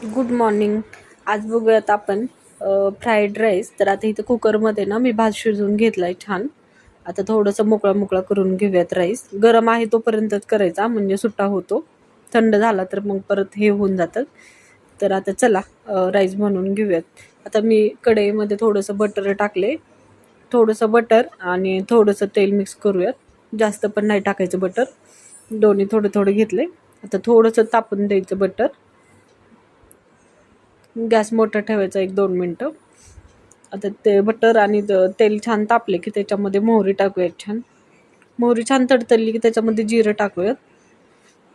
Good morning. आज बघूयात आपण फ्राईड राईस. तर आता इथं कुकरमध्ये ना मी भात शिजवून घेतलाय छान. आता थोडंसं मोकळा करून घेऊयात राईस. गरम आहे तोपर्यंतच करायचा म्हणजे सुट्टा होतो. थंड झाला तर मग परत हे होऊन जातं. तर आता चला राईस बनवून घेऊयात. आता मी कढईमध्ये थोडंसं बटर टाकले. थोडंसं बटर आणि थोडंसं तेल मिक्स करूयात. जास्त पण नाही टाकायचं बटर. दोन्ही थोडे घेतले. आता थोडंसं तापून द्यायचं बटर. गॅस मोठा ठेवायचा 1-2 मिनटं. आता ते बटर आणि तेल छान तापले की त्याच्यामध्ये मोहरी टाकूयात छान. मोहरी छान तडतडली की त्याच्यामध्ये जिरं टाकूयात.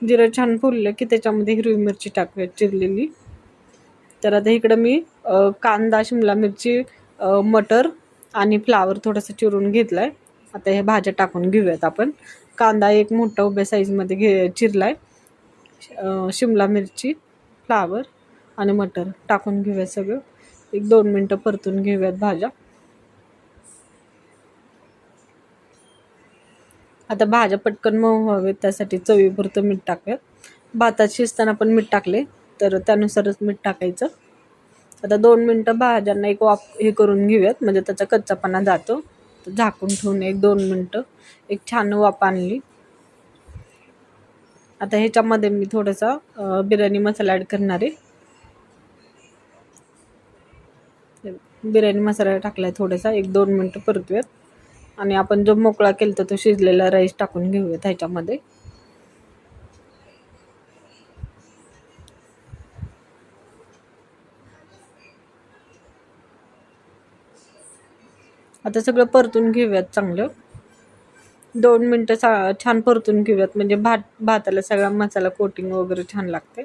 जिरं छान फुललं की त्याच्यामध्ये हिरवी मिरची टाकूयात चिरलेली. तर आता इकडं मी कांदा, शिमला मिरची, मटर आणि फ्लावर थोडंसं चिरून घेतलं आहे. आता हे भाज्या टाकून घेऊयात आपण. कांदा एक मोठा उभ्या साईजमध्ये चिरला आहे. शिमला मिरची, फ्लावर आणि मटर टाकून घेऊयात सगळं. 1-2 मिनटं परतून घेऊयात भाज्या. आता भाज्या पटकन मऊ व्हावेत त्यासाठी चवीपुरतं मीठ टाकूयात. भातात शिजताना पण मीठ टाकले तर त्यानुसारच मीठ टाकायचं. आता 2 मिनटं भाज्यांना एक वाफ हे करून घेऊयात म्हणजे त्याचा कच्चापणा जातो. तर झाकून ठेवून 1-2 मिनटं एक छान वाफ आणली. आता ह्याच्यामध्ये मी थोडासा बिर्याणी मसाला ॲड करणार आहे. बिर्याणी मसाला टाकला आहे थोडासा. 1-2 मिनटं परतूयात आणि आपण जो मोकळा केला तर तो शिजलेला राईस टाकून घेऊयात ह्याच्यामध्ये. आता सगळं परतून घेऊयात चांगलं. 2 मिनटं छान परतून घेऊयात म्हणजे भाताला सगळा मसाला कोटिंग वगैरे छान लागते.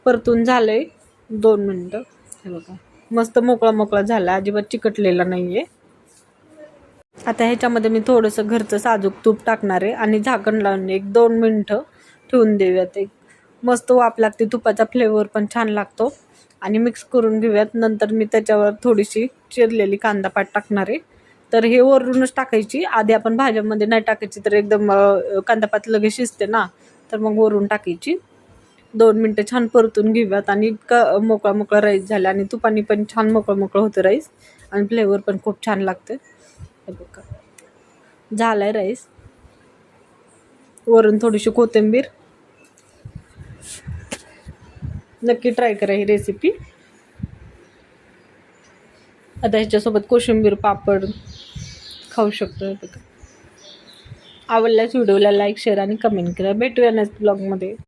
परतून झालंय 2 मिनटं. हे बघा मस्त मोकळा झाला, अजिबात चिकटलेला नाहीये. आता ह्याच्यामध्ये मी थोडंसं घरचं साजूक तूप टाकणार आहे आणि झाकण लावून 1-2 मिनटं ठेवून देऊयात. एक मस्त वाफ लागते, तुपाचा फ्लेवर पण छान लागतो. आणि मिक्स करून घेऊयात. नंतर मी त्याच्यावर थोडीशी चिरलेली कांदा पात टाकणार आहे. तर हे वरूनच टाकायची, आधी आपण भाज्यामध्ये नाही टाकायची तर एकदम कांदा पात लगेच शिजते ना, तर मग वरून टाकायची. 2 मिनटं छान परतून घेऊयात आणि इतका मोकळा राईस झाला आणि तुपानी पण छान मोकळं होतं राईस आणि फ्लेवर पण खूप छान लागतं. हे बघा झालाय राईस. वरून थोडीशी कोथिंबीर. नक्की ट्राय करा ही रेसिपी. आता ह्याच्यासोबत कोशिंबीर, पापड खाऊ शकतो. आवडल्यास व्हिडिओला लाईक, शेअर आणि कमेंट करा. भेटूया नेक्स्ट ब्लॉगमध्ये.